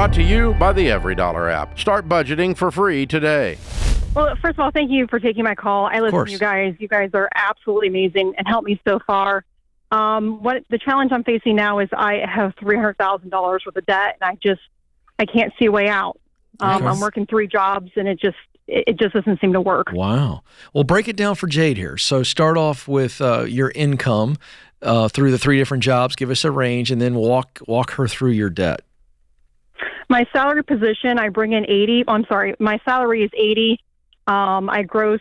Brought to you by the Every Dollar app. Start budgeting for free today. Well, first of all, thank you for taking my call. I listen to you guys. You guys are absolutely amazing and helped me so far. What the challenge I'm facing now is I have $300,000 worth of debt, and I can't see a way out. I'm working 3 jobs, and it just doesn't seem to work. Wow. Well, break it down for Jade here. So start off with your income through the 3 different jobs. Give us a range, and then walk her through your debt. My salary position, I bring in 80. I'm sorry, my salary is 80. I bring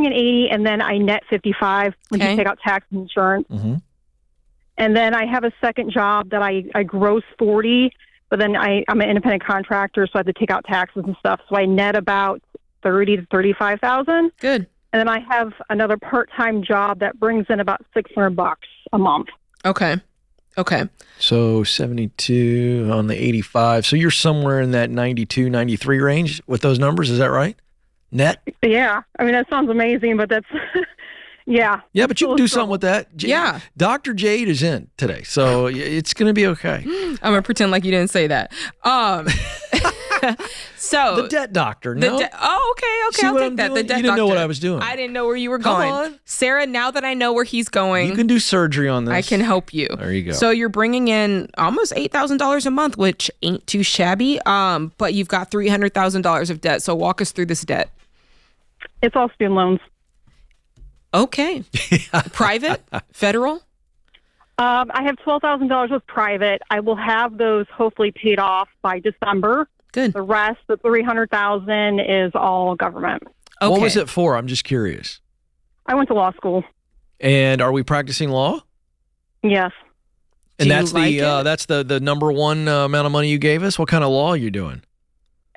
in 80, and then I net 55 when you take out tax and insurance. Mm-hmm. And then I have a second job that I gross 40, but then I'm an independent contractor, so I have to take out taxes and stuff. So I net about 30 to 35,000. Good. And then I have another part-time job that brings in about $600 a month. Okay. So 72 on the 85. So you're somewhere in that 92, 93 range with those numbers. Is that right? Net? Yeah. I mean, that sounds amazing, but that's, yeah. Yeah, but you can do something with that. Yeah. Dr. Jade is in today, so it's going to be okay. I'm going to pretend like you didn't say that. So the debt doctor, no? Okay. I'll take that. The debt you didn't know doctor. what I was doing. I didn't know where you were going. On. Sarah, now that I know where he's going. You can do surgery on this. I can help you. There you go. So you're bringing in almost $8,000 a month, which ain't too shabby, but you've got $300,000 of debt. So walk us through this debt. It's all student loans. Okay. Private? Federal? I have $12,000 with private. I will have those hopefully paid off by December. Good. The rest, the $300,000, is all government. Okay. What was it for? I'm just curious. I went to law school. And are we practicing law? Yes. And Do that's you like it? that's the number one amount of money you gave us? What kind of law are you doing?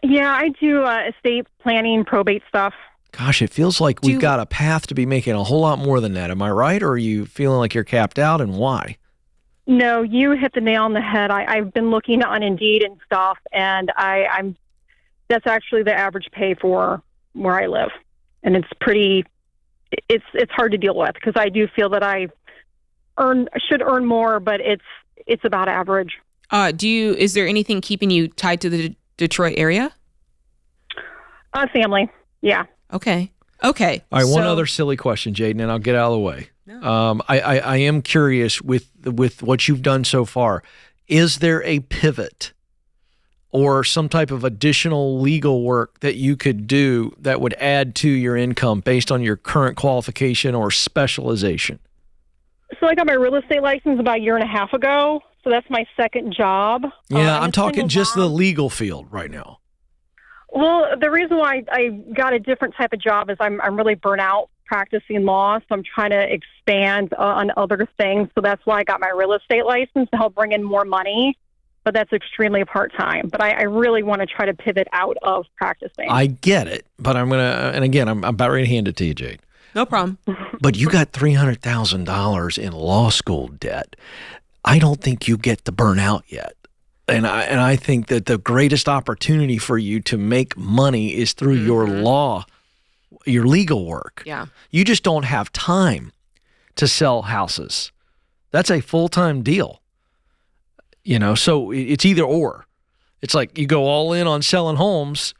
Yeah, I do estate planning, probate stuff. Gosh, it feels like we've got a path to be making a whole lot more than that. Am I right? Or are you feeling like you're capped out, and why? No, you hit the nail on the head. I've been looking on Indeed and stuff, and that's actually the average pay for where I live. And it's hard to deal with because I do feel that I should earn more, but it's about average. Is there anything keeping you tied to the Detroit area? Family. Yeah. Okay. All right. One other silly question, Jaden, and I'll get out of the way. No. I am curious with what you've done so far. Is there a pivot or some type of additional legal work that you could do that would add to your income based on your current qualification or specialization? So I got my real estate license about a year and a half ago. So that's my second job. Yeah, I'm talking just the legal field right now. Well, the reason why I got a different type of job is I'm really burnt out practicing law, so I'm trying to expand on other things. So that's why I got my real estate license to help bring in more money, but that's extremely part-time. But I really want to try to pivot out of practicing. I get it, but I'm about ready to hand it to you, Jade. No problem. But you got $300,000 in law school debt. I don't think you get the burnout yet. And I think that the greatest opportunity for you to make money is through your legal work. Yeah. You just don't have time to sell houses. That's a full-time deal. So it's either or. It's like you go all in on selling homes,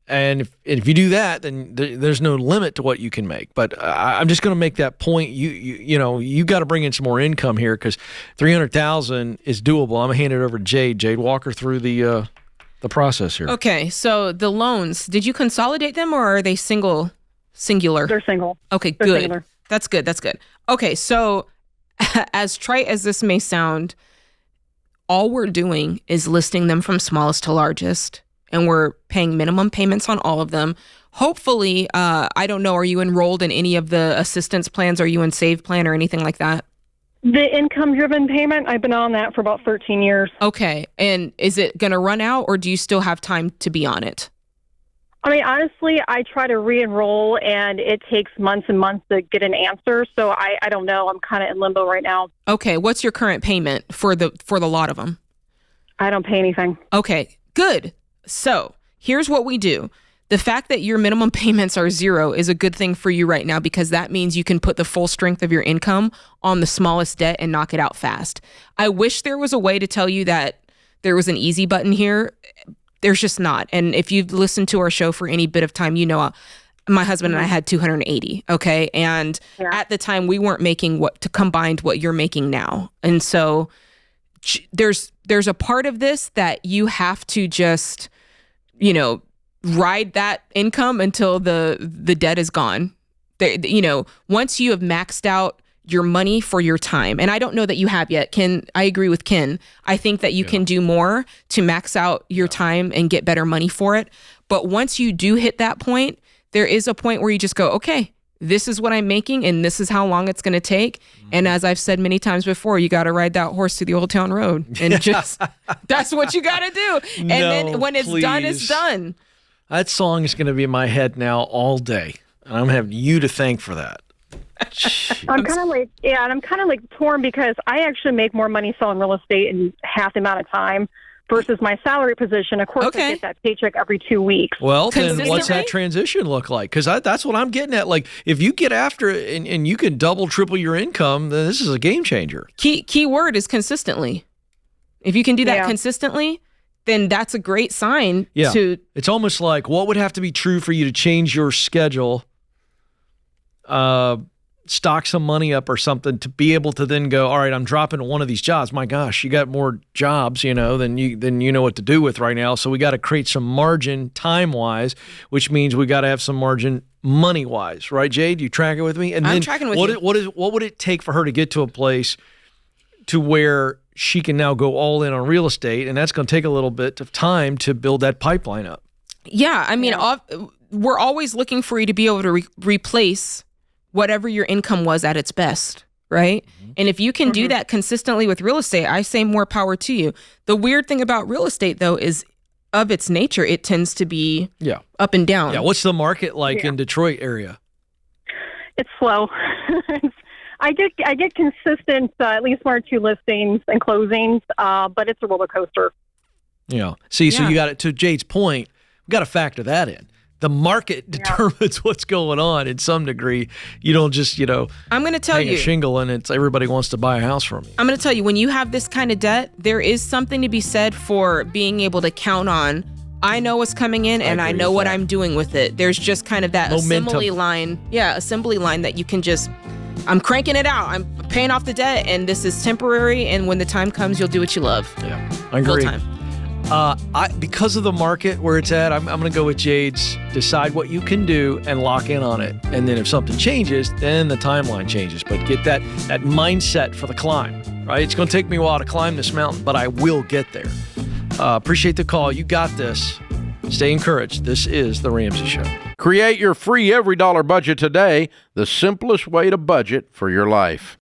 and if you do that, then there's no limit to what you can make. But I'm just going to make that point. You got to bring in some more income here because $300,000 is doable. I'm gonna hand it over to Jade. Jade, walk her through the process here. Okay, so the loans, did you consolidate them or are they singular? They're single. Okay, They're good. singular. That's good. Okay, so as trite as this may sound, all we're doing is listing them from smallest to largest. And we're paying minimum payments on all of them. Hopefully, I don't know, are you enrolled in any of the assistance plans? Are you in Save Plan or anything like that? The income-driven payment, I've been on that for about 13 years. Okay. And is it going to run out or do you still have time to be on it? I mean, honestly, I try to re-enroll, and it takes months and months to get an answer. So I don't know. I'm kind of in limbo right now. Okay. What's your current payment for the lot of them? I don't pay anything. Okay, good. So here's what we do. The fact that your minimum payments are 0 is a good thing for you right now because that means you can put the full strength of your income on the smallest debt and knock it out fast. I wish there was a way to tell you that there was an easy button here. There's just not. And if you've listened to our show for any bit of time, you know, my husband and I had 280. Okay. And at the time we weren't making what combined what you're making now. And so there's a part of this that you have to just, you know, ride that income until the debt is gone. You know, once you have maxed out your money for your time, and I don't know that you have yet. I agree with Ken. I think that you can do more to max out your time and get better money for it. But once you do hit that point, there is a point where you just go, okay, this is what I'm making and this is how long it's going to take. And as I've said many times before, you got to ride that horse to the Old Town Road and just, that's what you got to do. And then when it's done, it's done. That song is going to be in my head now all day. And I'm having you to thank for that. I'm kind of like, and I'm kind of like torn because I actually make more money selling real estate in half the amount of time versus my salary position. Of course, I get that paycheck every 2 weeks. Well, then what's that transition look like? Because that's what I'm getting at. Like, if you get after it and you can double, triple your income, then this is a game changer. Key word is consistently. If you can do that consistently, then that's a great sign. It's almost like what would have to be true for you to change your schedule, stock some money up or something to be able to then go, all right, I'm dropping one of these jobs. My gosh, you got more jobs, you know, than you know what to do with right now. So we got to create some margin time-wise, which means we got to have some margin money-wise, right, Jade? You tracking with me? And I'm then tracking with you. What would it take for her to get to a place to where she can now go all in on real estate? And that's going to take a little bit of time to build that pipeline up. Yeah, I mean, we're always looking for you to be able to replace whatever your income was at its best, right? Mm-hmm. And if you can do that consistently with real estate, I say more power to you. The weird thing about real estate, though, is of its nature, it tends to be up and down. Yeah, what's the market like in Detroit area? It's slow. I get consistent, at least 1 or 2 listings and closings, but it's a roller coaster. Yeah. See, so you got it to Jade's point. We got to factor that in. The market determines what's going on in some degree. You don't just, I'm going to tell hang a shingle and it's everybody wants to buy a house from you. I'm going to tell you, when you have this kind of debt, there is something to be said for being able to count on, I know what's coming in and I know what I'm doing with it. There's just kind of that assembly line that you can just, I'm cranking it out. I'm paying off the debt and this is temporary. And when the time comes, you'll do what you love. Yeah, I agree. Full time. Because of the market where it's at, I'm going to go with Jade's. Decide what you can do and lock in on it. And then if something changes, then the timeline changes. But get that mindset for the climb, right? It's going to take me a while to climb this mountain, but I will get there. Appreciate the call. You got this. Stay encouraged. This is The Ramsey Show. Create your free every dollar budget today, the simplest way to budget for your life.